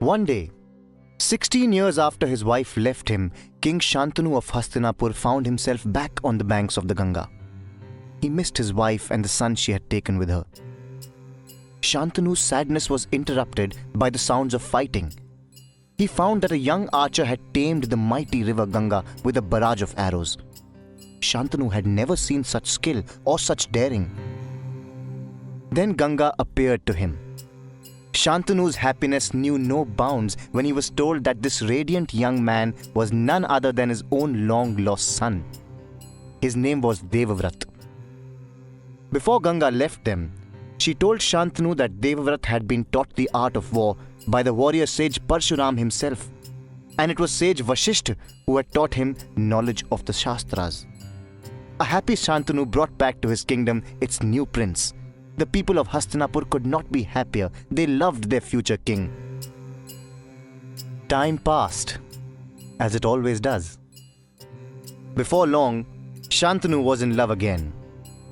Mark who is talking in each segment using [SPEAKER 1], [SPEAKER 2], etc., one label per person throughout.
[SPEAKER 1] One day, 16 years after his wife left him, King Shantanu of Hastinapur found himself back on the banks of the Ganga. He missed his wife and the son she had taken with her. Shantanu's sadness was interrupted by the sounds of fighting. He found that a young archer had tamed the mighty river Ganga with a barrage of arrows. Shantanu had never seen such skill or such daring. Then Ganga appeared to him. Shantanu's happiness knew no bounds when he was told that this radiant young man was none other than his own long-lost son. His name was Devavrat. Before Ganga left them, she told Shantanu that Devavrat had been taught the art of war by the warrior sage Parshuram himself, and it was sage Vashishth who had taught him knowledge of the Shastras. A happy Shantanu brought back to his kingdom its new prince. The people of Hastinapur could not be happier. They loved their future king. Time passed, as it always does. Before long, Shantanu was in love again.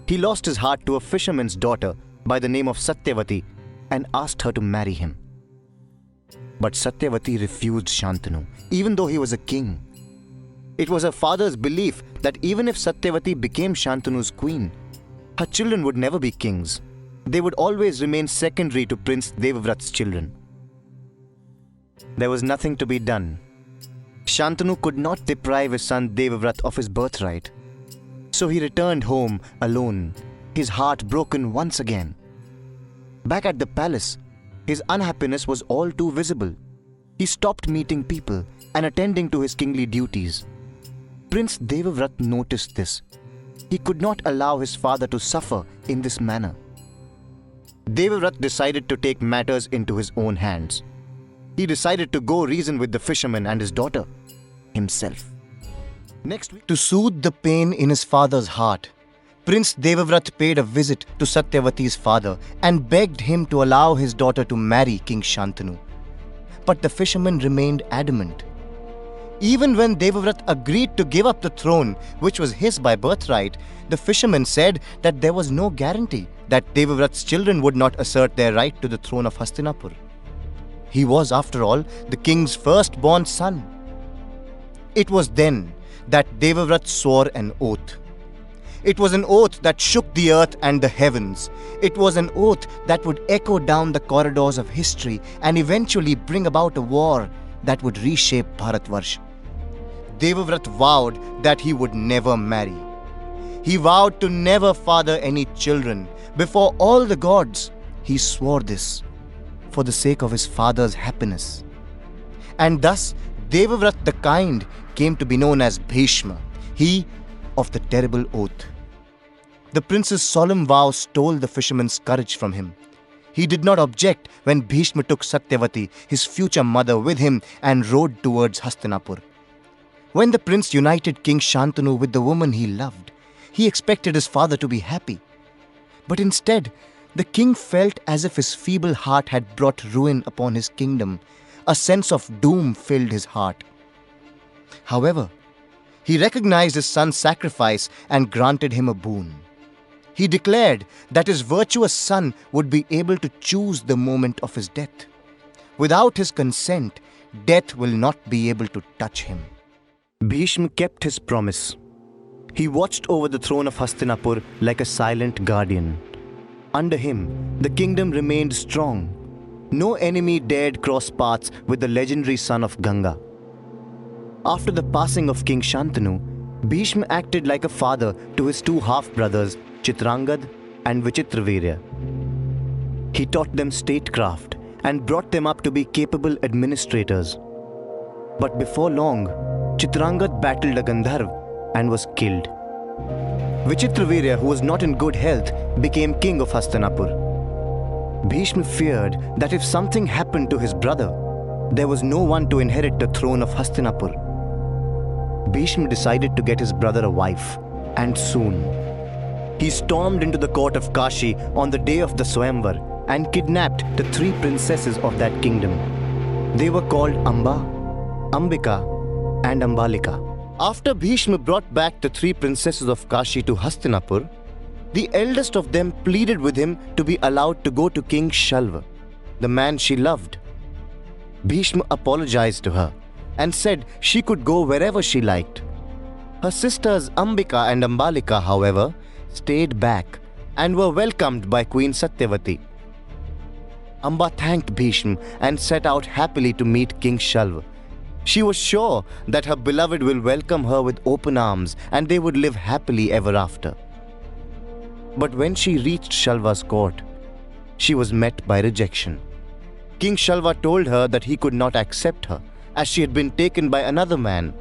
[SPEAKER 1] He lost his heart to a fisherman's daughter by the name of Satyavati and asked her to marry him. But Satyavati refused Shantanu, even though he was a king. It was her father's belief that even if Satyavati became Shantanu's queen, her children would never be kings. They would always remain secondary to Prince Devavrat's children. There was nothing to be done. Shantanu could not deprive his son Devavrat of his birthright. So he returned home alone, his heart broken once again. Back at the palace, his unhappiness was all too visible. He stopped meeting people and attending to his kingly duties. Prince Devavrat noticed this. He could not allow his father to suffer in this manner. Devavrat decided to take matters into his own hands. He decided to go reason with the fisherman and his daughter himself. Next week, to soothe the pain in his father's heart, Prince Devavrat paid a visit to Satyavati's father and begged him to allow his daughter to marry King Shantanu. But the fisherman remained adamant. Even when Devavrat agreed to give up the throne, which was his by birthright, the fisherman said that there was no guarantee that Devavrat's children would not assert their right to the throne of Hastinapur. He was, after all, the king's firstborn son. It was then that Devavrat swore an oath. It was an oath that shook the earth and the heavens. It was an oath that would echo down the corridors of history and eventually bring about a war that would reshape Bharatvarsha. Devavrat vowed that he would never marry. He vowed to never father any children. Before all the gods, he swore this for the sake of his father's happiness. And thus, Devavrat the Kind came to be known as Bhishma, he of the terrible oath. The prince's solemn vow stole the fisherman's courage from him. He did not object when Bhishma took Satyavati, his future mother, with him and rode towards Hastinapur. When the prince united King Shantanu with the woman he loved, he expected his father to be happy. But instead, the king felt as if his feeble heart had brought ruin upon his kingdom. A sense of doom filled his heart. However, he recognized his son's sacrifice and granted him a boon. He declared that his virtuous son would be able to choose the moment of his death. Without his consent, death will not be able to touch him. Bhishma kept his promise. He watched over the throne of Hastinapur like a silent guardian. Under him, the kingdom remained strong. No enemy dared cross paths with the legendary son of Ganga. After the passing of King Shantanu, Bhishma acted like a father to his two half-brothers, Chitrangad and Vichitravirya. He taught them statecraft and brought them up to be capable administrators. But before long, Chitrangad battled a Gandharv and was killed. Vichitravirya, who was not in good health, became king of Hastinapur. Bhishma feared that if something happened to his brother, there was no one to inherit the throne of Hastinapur. Bhishma decided to get his brother a wife, and soon. He stormed into the court of Kashi on the day of the Swayamvar and kidnapped the three princesses of that kingdom. They were called Amba, Ambika, and Ambalika. After Bhishma brought back the three princesses of Kashi to Hastinapur, the eldest of them pleaded with him to be allowed to go to King Shalva, the man she loved. Bhishma apologized to her and said she could go wherever she liked. Her sisters Ambika and Ambalika, however, stayed back and were welcomed by Queen Satyavati. Amba thanked Bhishma and set out happily to meet King Shalva. She was sure that her beloved will welcome her with open arms and they would live happily ever after. But when she reached Shalva's court, she was met by rejection. King Shalva told her that he could not accept her as she had been taken by another man.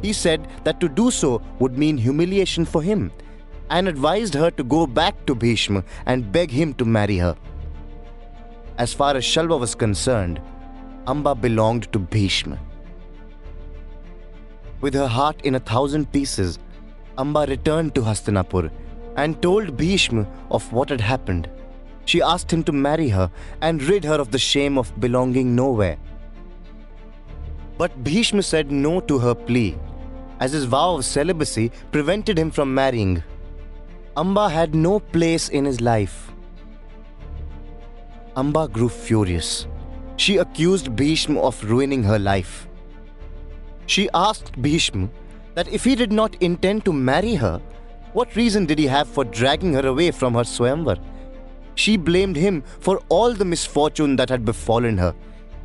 [SPEAKER 1] He said that to do so would mean humiliation for him and advised her to go back to Bhishma and beg him to marry her. As far as Shalva was concerned, Amba belonged to Bhishma. With her heart in 1,000 pieces, Amba returned to Hastinapur and told Bhishma of what had happened. She asked him to marry her and rid her of the shame of belonging nowhere. But Bhishma said no to her plea, as his vow of celibacy prevented him from marrying. Amba had no place in his life. Amba grew furious. She accused Bhishma of ruining her life. She asked Bhishma that if he did not intend to marry her, what reason did he have for dragging her away from her Swayamvar? She blamed him for all the misfortune that had befallen her.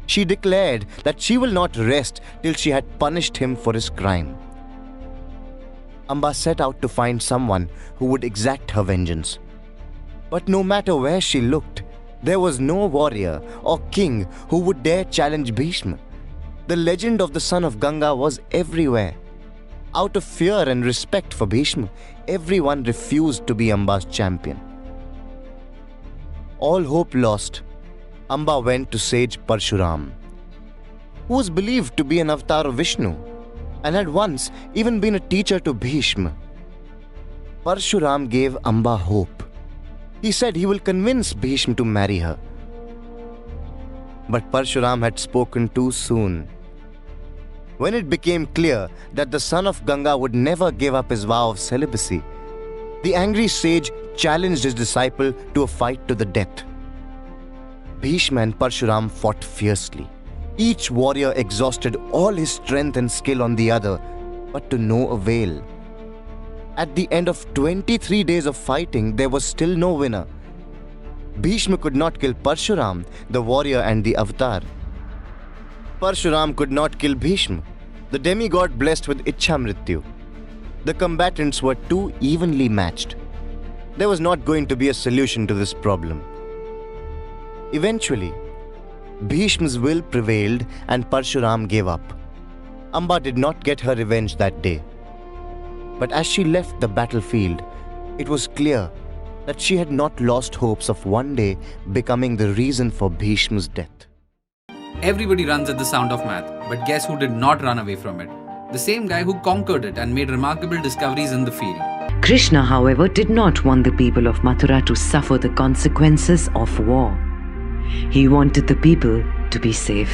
[SPEAKER 1] She declared that she will not rest till she had punished him for his crime. Amba set out to find someone who would exact her vengeance. But no matter where she looked, there was no warrior or king who would dare challenge Bhishma. The legend of the son of Ganga was everywhere. Out of fear and respect for Bhishma, everyone refused to be Amba's champion. All hope lost, Amba went to sage Parshuram, who was believed to be an avatar of Vishnu and had once even been a teacher to Bhishma. Parshuram gave Amba hope. He said he will convince Bhishma to marry her. But Parshuram had spoken too soon. When it became clear that the son of Ganga would never give up his vow of celibacy, the angry sage challenged his disciple to a fight to the death. Bhishma and Parshuram fought fiercely. Each warrior exhausted all his strength and skill on the other, but to no avail. At the end of 23 days of fighting, there was still no winner. Bhishma could not kill Parshuram, the warrior and the avatar. Parshuram could not kill Bhishma, the demigod blessed with Ichhamrityu. The combatants were too evenly matched. There was not going to be a solution to this problem. Eventually, Bhishma's will prevailed and Parshuram gave up. Amba did not get her revenge that day. But as she left the battlefield, it was clear that she had not lost hopes of one day becoming the reason for Bhishma's death.
[SPEAKER 2] Everybody runs at the sound of math, but guess who did not run away from it? The same guy who conquered it and made remarkable discoveries in the field.
[SPEAKER 3] Krishna, however, did not want the people of Mathura to suffer the consequences of war. He wanted the people to be safe.